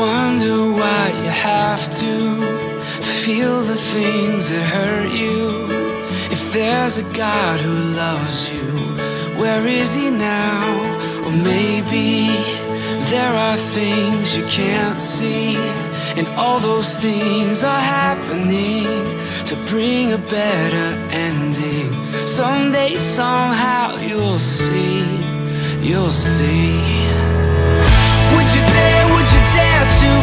wonder why you have to feel the things that hurt you. If there's a God who loves you, where is he now? Or maybe there are things you can't see, and all those things are happening to bring a better ending. Someday, somehow, you'll see, you'll see. Would you dare to